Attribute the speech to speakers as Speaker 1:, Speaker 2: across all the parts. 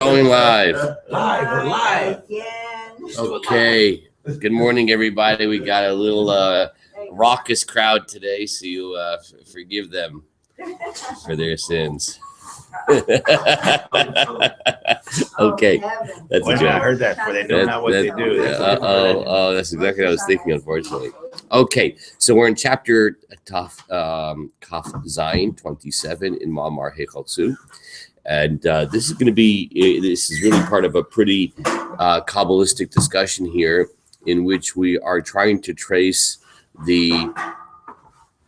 Speaker 1: Going live.
Speaker 2: Live.
Speaker 1: Okay. Good morning, everybody. We got a little raucous crowd today, so you forgive them for their sins. Okay, that's a
Speaker 2: I
Speaker 1: joke.
Speaker 2: heard that before. They know not what they do.
Speaker 1: That's exactly what I was thinking, unfortunately. Okay, so we're in chapter Kaf Zayin 27 in Ma'amar Hechaltzu. And this is really part of a pretty Kabbalistic discussion here, in which we are trying to trace the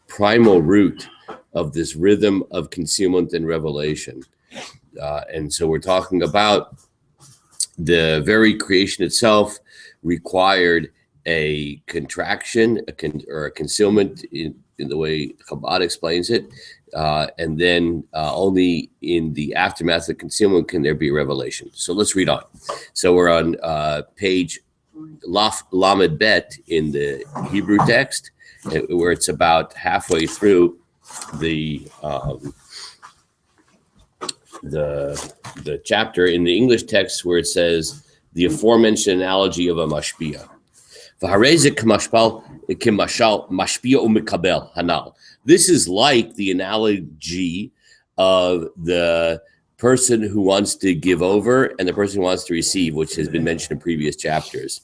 Speaker 1: primal root of this rhythm of concealment and revelation. And so we're talking about the very creation itself required a contraction, or a concealment in the way Chabad explains it. And then only in the aftermath of concealment can there be revelation. So let's read on. So we're on page Lamed Bet in the Hebrew text, where it's about halfway through the chapter. In the English text, where it says the aforementioned analogy of a mashpia. This is like the analogy of the person who wants to give over and the person who wants to receive, which has been mentioned in previous chapters.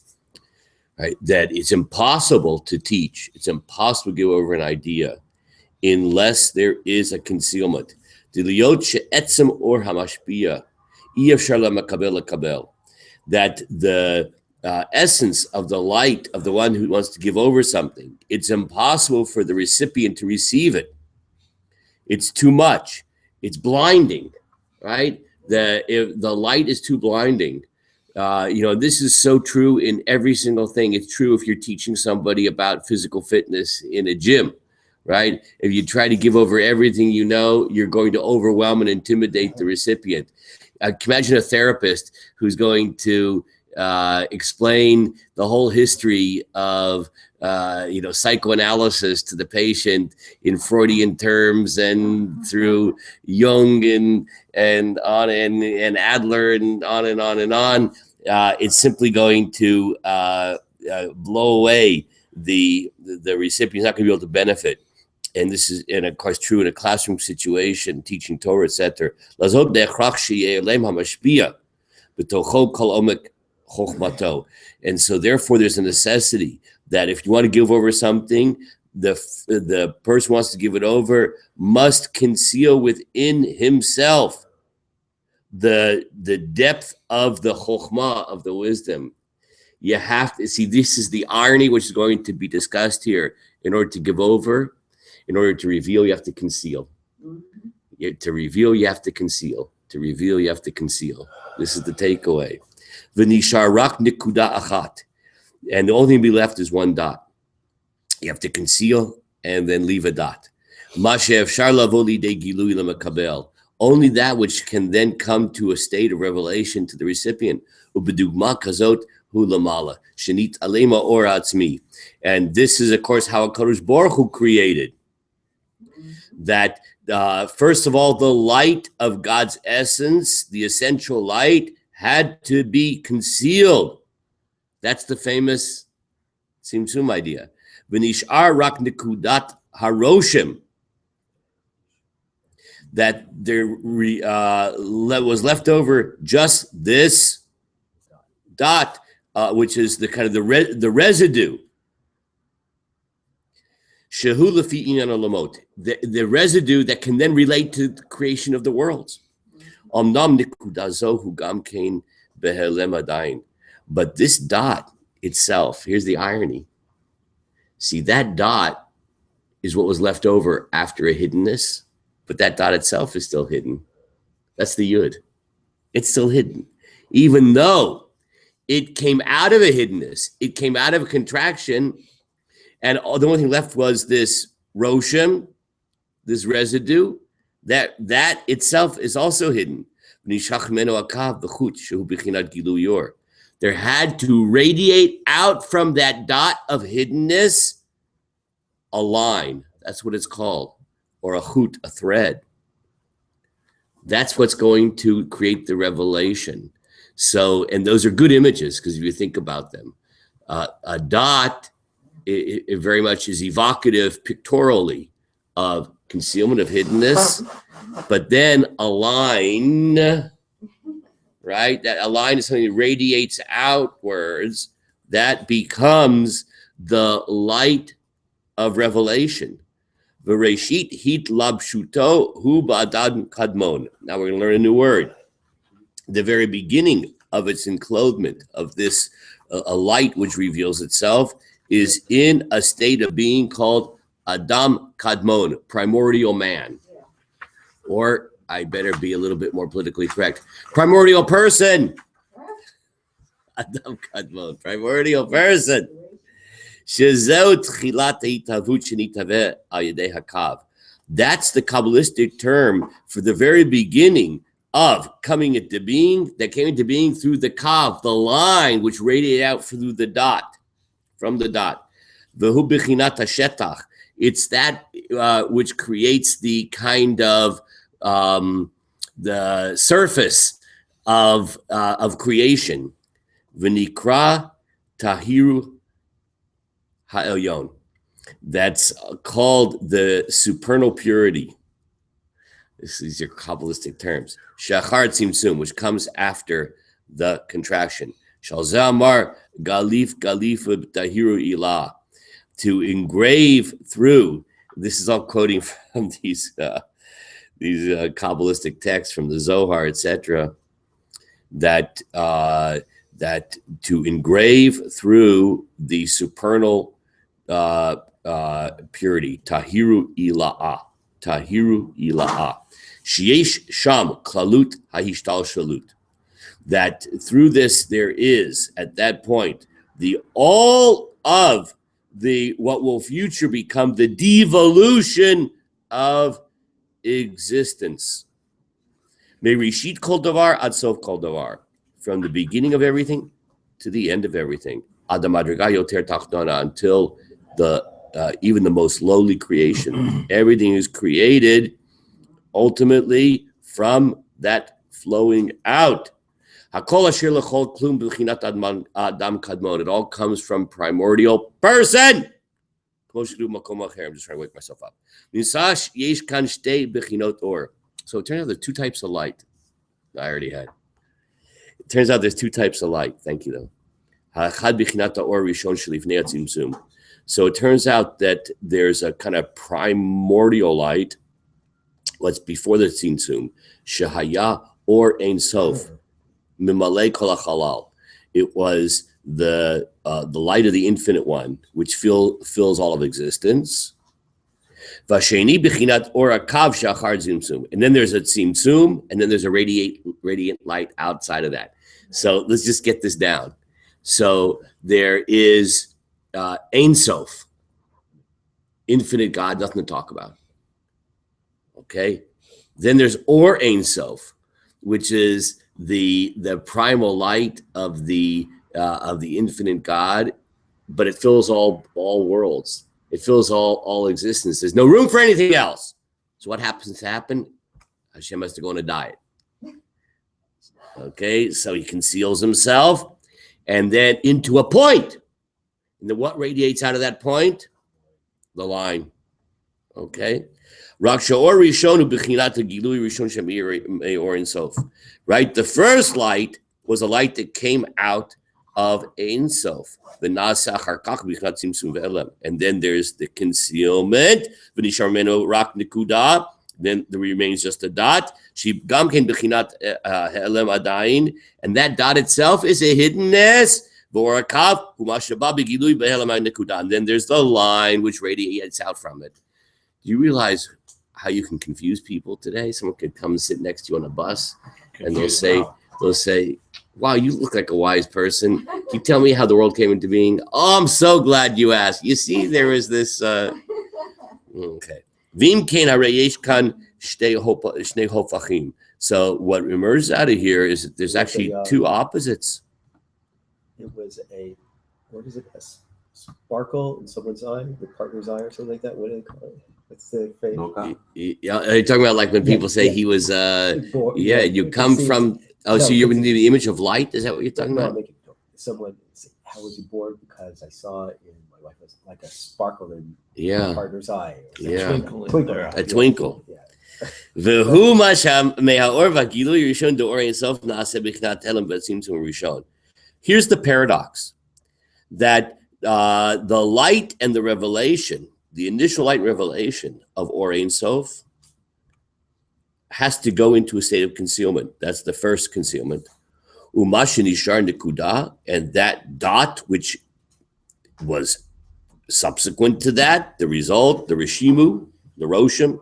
Speaker 1: Right? That it's impossible to teach, it's impossible to give over an idea unless there is a concealment. That the essence of the light of the one who wants to give over something, it's impossible for the recipient to receive it. It's too much. It's blinding, right? If the light is too blinding. This is so true in every single thing. It's true if you're teaching somebody about physical fitness in a gym, right? If you try to give over everything you know, you're going to overwhelm and intimidate the recipient. Imagine a therapist who's going to explain the whole history of psychoanalysis to the patient in Freudian terms and through Jung and on and Adler and on and on and on. It's simply going to blow away the recipient's not going to be able to benefit. And this is, and of course, true in a classroom situation, teaching Torah, etc. And so therefore there's a necessity that if you want to give over something, the person who wants to give it over must conceal within himself the depth of the chokhmah, of the wisdom. You have to see, this is the irony which is going to be discussed here. In order to give over, in order to reveal, you have to conceal. To reveal, you have to conceal. To reveal, you have to conceal. This is the takeaway. V'nishar rak nikuda achat, and the only thing to be left is one dot. You have to conceal and then leave a dot. Mashev shar lavo lidei gilui lemakabel, only that which can then come to a state of revelation to the recipient. Ubedugma kazot hu lamala shenit alema or atzmi, and this is of course how HaKadosh Baruch Hu created. That first of all, the light of God's essence, the essential light, had to be concealed. That's the famous Tzimtzum idea. V'nishar rak nekudat haroshim. That there was left over just this dot, which is the kind of the residue. Shehu lefi inyan olamot, the residue that can then relate to the creation of the worlds. Omnam nikudazo hu gam kein behelem adayin. But this dot itself, here's the irony. See, that dot is what was left over after a hiddenness, but that dot itself is still hidden. That's the yud. It's still hidden. Even though it came out of a hiddenness, it came out of a contraction, and the only thing left was this roshem, this residue, that itself is also hidden. There had to radiate out from that dot of hiddenness a line. That's what it's called, or a chut, a thread. That's what's going to create the revelation. So, and those are good images because if you think about them, a dot it very much is evocative pictorially of concealment, of hiddenness, but then a line, right? That a line is something that radiates outwards. That becomes the light of revelation. V'reshit hit labshuto hu ba'adam kadmon. Now we're going to learn a new word. The very beginning of its enclothement of this, a light which reveals itself, is in a state of being called Adam Kadmon, primordial man. Or I better be a little bit more politically correct, primordial person. Adam Kadmon, primordial person. That's the Kabbalistic term for the very beginning of coming into being, that came into being through the kav, the line which radiated out through the dot, from the dot. It's that which creates the kind of the surface of creation. V'nikra tahiru ha'elyon. That's called the supernal purity. These are Kabbalistic terms. Shachar tzimtzum, which comes after the contraction. Shalzamar galif tahiru ilah. To engrave through. This is all quoting from these Kabbalistic texts from the Zohar, etc. That to engrave through the supernal purity. Tahiru ilah. Tahiru ilah. Sheyesh sham klalut hahishtal shalut. That through this there is at that point the all of the what will future become the devolution of existence. Merishit kol davar ad sof kol davar, from the beginning of everything to the end of everything. Ad madriga yoter tachdana, until the even the most lowly creation. Everything is created ultimately from that flowing out. It all comes from primordial person. I'm just trying to wake myself up. So it turns out there's two types of light. I already had. It turns out there's two types of light. Thank you, though. So it turns out that there's a kind of primordial light, what's before the tzimtzum, shahaya or ein sof, mimalei kol hachalal. It was the light of the infinite one, which fills all of existence. Vasheni bechinat or a kav shachar tzimtzum, and then there's a tzimtzum, and then there's a radiant light outside of that. So let's just get this down. So there is Ein Sof, infinite God, nothing to talk about. Okay, then there's Or Ein Sof, which is the primal light of the infinite God, but it fills all worlds. It fills all existence. There's no room for anything else. So what happens to happen? Hashem has to go on a diet. Okay, so he conceals himself, and then into a point. And then what radiates out of that point? The line. Okay. Right? The first light was a light that came out of Ein Sof. And then there's the concealment. Then there remains just a dot. And that dot itself is a hiddenness. And then there's the line which radiates out from it. Do you realize how you can confuse people today? Someone could come and sit next to you on a bus, and they'll say, "Wow, you look like a wise person. Can you tell me how the world came into being?" Oh, I'm so glad you asked. You see, there is this. Okay. So what emerges out of here is that there's actually two opposites.
Speaker 3: It was what is it? A sparkle in someone's eye, your partner's eye, or something like that. What do they call it? It's the faith.
Speaker 1: Yeah, are you talking about like when people say he was you come from so you're in the image of light? Is that what you're talking about?
Speaker 3: Someone said, how was he born? Because I saw in my wife was like a sparkle in my partner's eye.
Speaker 1: Yeah.
Speaker 2: A
Speaker 1: twinkle.
Speaker 3: Yeah.
Speaker 1: V'hu masham me'haor v'gilui rishon de'or ein sof na'aseh b'chnat telem v'tzimtzum rishon. Here's the paradox that the light and the revelation, the initial light and revelation of Or Ein Sof has to go into a state of concealment. That's the first concealment. Umashin ishar nekuda, and that dot which was subsequent to that, the result, the rishimu, the roshim,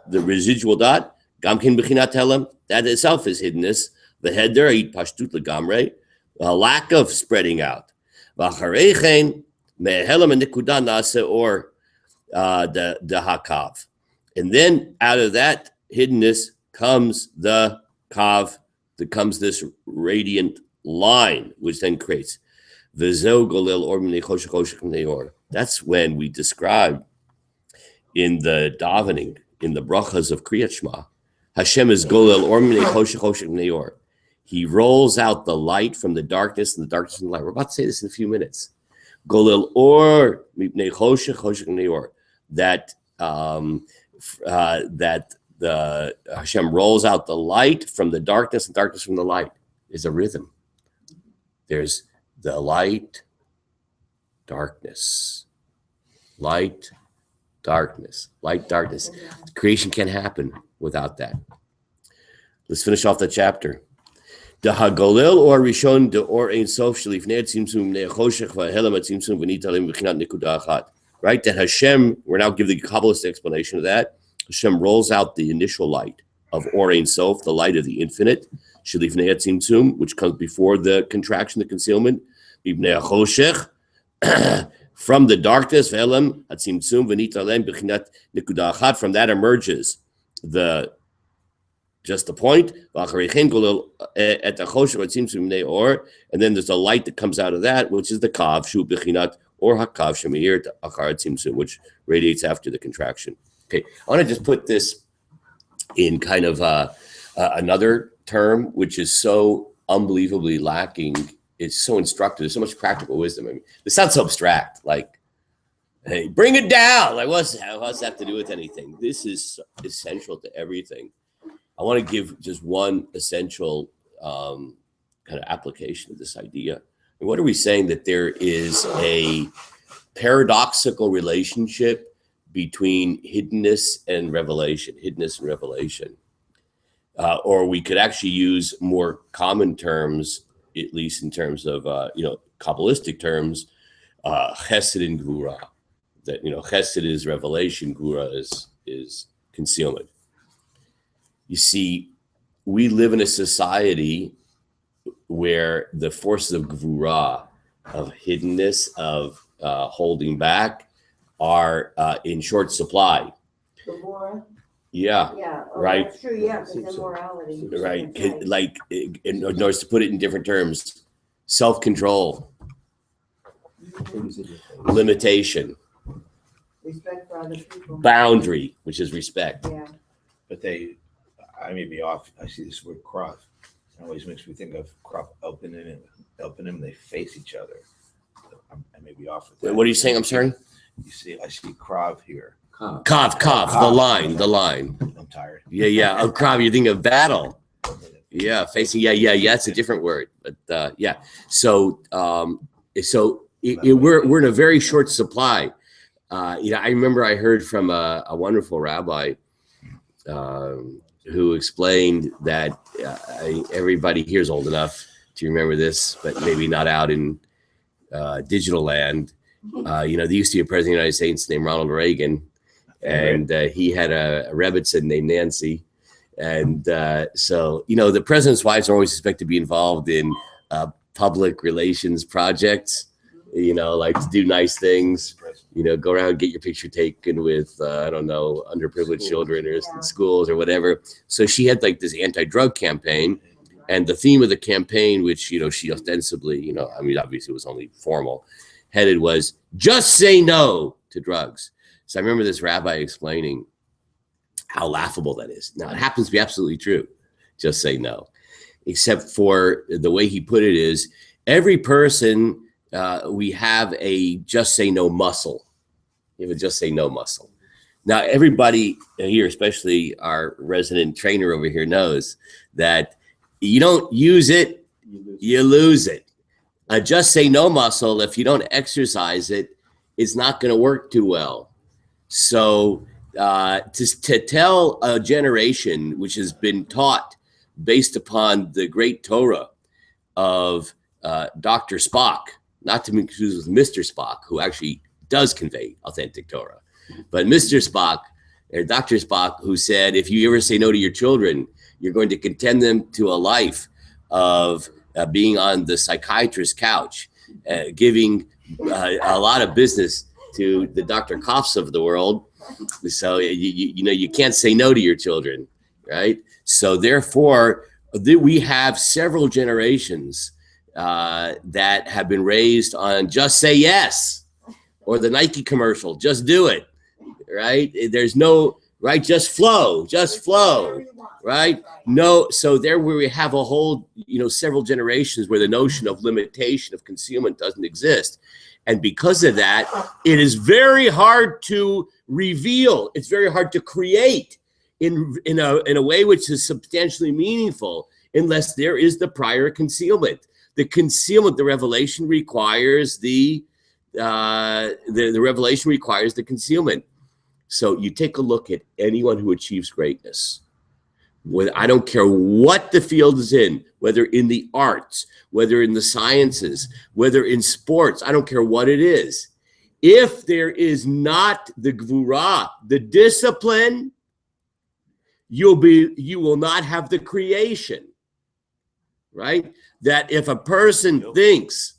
Speaker 1: the residual dot, gamkin b'chinat telem, that itself is hiddenness. The header, it pashtut legamre, a lack of spreading out. V'achareichen me'helam and nekuda nase or the hakav, and then out of that hiddenness comes the kav, that comes this radiant line, which then creates v'zo golel or minei choshech choshech minei or. That's when we describe in the davening, in the brachas of Kriyat Shema, Hashem is golel or minei choshech choshech minei or. He rolls out the light from the darkness and the darkness from the light. We're about to say this in a few minutes. Golel or minei choshech choshech minei or. That the Hashem rolls out the light from the darkness and darkness from the light is a rhythm. There's the light, darkness, light, darkness, light, darkness. Creation can't happen without that. Let's finish off the chapter. The Hagolel or Rishon de Or Ein Sof Shlifnei Tzimtzum Ne'choshech V'Helam Tzimtzum V'Nitalim V'Chinat Nekuda Achat. Right, that Hashem, we're now giving the Kabbalist explanation of that. Hashem rolls out the initial light of Or Ein Sof, the light of the infinite, Shelifnei Tzimtzum, which comes before the contraction, the concealment, Ibnei Choshech, from the darkness, Ve'elam Tzimtzum V'Nitalem B'Chinat Nekuda Achat. From that emerges just the point, and then there's a light that comes out of that, which is the Kav, Shu B'Chinat or hakav shemeir achar tzimtzum, which radiates after the contraction. Okay, I want to just put this in kind of another term, which is so unbelievably lacking. It's so instructive. There's so much practical wisdom. I mean, this sounds so abstract. Like, hey, bring it down. Like, what's that have to do with anything? This is essential to everything. I want to give just one essential kind of application of this idea. And what are we saying? That there is a paradoxical relationship between hiddenness and revelation, or we could actually use more common terms, at least in terms of Kabbalistic terms, Chesed and Gvura. That Chesed is revelation, Gvura is concealment. You see, we live in a society where the forces of Gvura, of hiddenness, of holding back, are in short supply.
Speaker 4: Gvura?
Speaker 1: Yeah.
Speaker 4: Yeah. Oh,
Speaker 1: right.
Speaker 4: That's true. Yeah, because immorality.
Speaker 1: Right. Like, in order to put it in different terms, self-control, limitation,
Speaker 4: respect for other people,
Speaker 1: boundary, which is respect.
Speaker 4: Yeah.
Speaker 2: But I may be off. I see this word krav. It always makes me think of krav opening, they face each other. So I may be off with that.
Speaker 1: What are you saying? I'm sorry?
Speaker 2: You see, I see krav here.
Speaker 1: Kav, the line.
Speaker 2: I'm tired.
Speaker 1: Yeah. Oh, krav, you're thinking of battle. Yeah, facing. Yeah. It's a different word, but yeah. So we're in a very short supply. I remember I heard from a wonderful rabbi who explained that everybody here is old enough to remember this, but maybe not out in digital land. There used to be a president of the United States named Ronald Reagan, and he had a Rebbitzin named Nancy. And so the president's wives are always expected to be involved in public relations projects, like to do nice things, go around and get your picture taken with, underprivileged children or schools or whatever. So she had like this anti-drug campaign, and the theme of the campaign, which, she ostensibly, obviously it was only formal, headed was just say no to drugs. So I remember this rabbi explaining how laughable that is. Now, it happens to be absolutely true. Just say no. Except for the way he put it is, every person, we have a just say no muscle. You have a just say no muscle. Now, everybody here, especially our resident trainer over here, knows that you don't use it, you lose it. A just say no muscle, if you don't exercise it, it's not going to work too well. So to tell a generation which has been taught based upon the great Torah of Dr. Spock, not to be confused with Mr. Spock, who actually does convey authentic Torah, but Mr. Spock, or Dr. Spock, who said, if you ever say no to your children, you're going to condemn them to a life of being on the psychiatrist's couch, giving a lot of business to the Dr. Koffs of the world. So, you know, you can't say no to your children, right? So therefore, we have several generations that have been raised on just say yes, or the Nike commercial, just do it, right? There's no, right? Just flow, right? No, so there where we have a whole, you know, several generations where the notion of limitation of concealment doesn't exist. And because of that, it is very hard to reveal. It's very hard to create in a way which is substantially meaningful unless there is the prior concealment. The concealment, the revelation requires the revelation requires the concealment. So you take a look at anyone who achieves greatness. I don't care what the field is in, whether in the arts, whether in the sciences, whether in sports, I don't care what it is. If there is not the gvura, the discipline, you will not have the creation, right? That if a person thinks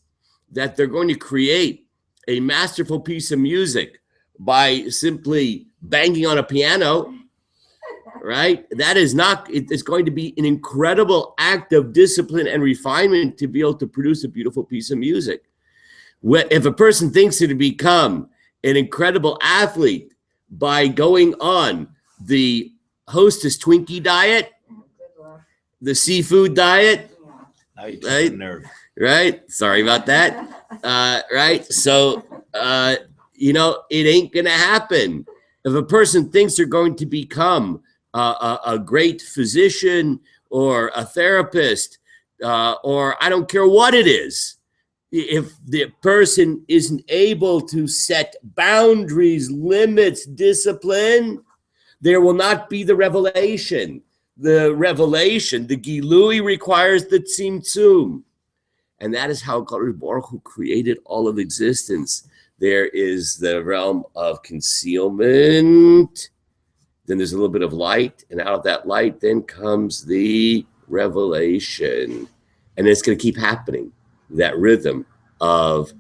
Speaker 1: that they're going to create a masterful piece of music by simply banging on a piano, right? That is not, it's going to be an incredible act of discipline and refinement to be able to produce a beautiful piece of music. If a person thinks to become an incredible athlete by going on the Hostess Twinkie diet, the seafood diet, right? Sorry about that. Right? So, you know, it ain't going to happen. If a person thinks they're going to become a great physician or a therapist, or I don't care what it is, if the person isn't able to set boundaries, limits, discipline, there will not be the revelation. The revelation, the Gilui, requires the Tzimtzum. And that is how God Baruch Hu created all of existence. There is the realm of concealment. Then there's a little bit of light. And out of that light then comes the revelation. And it's going to keep happening. That rhythm of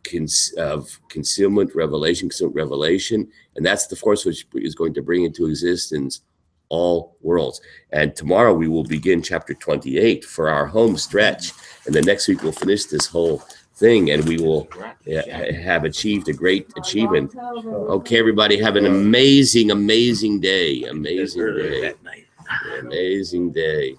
Speaker 1: concealment, revelation. And that's the force which is going to bring into existence all worlds. And tomorrow we will begin chapter 28 for our home stretch. And the next week we'll finish this whole thing and we will have achieved a great achievement. Okay, everybody, have an amazing day. Amazing day.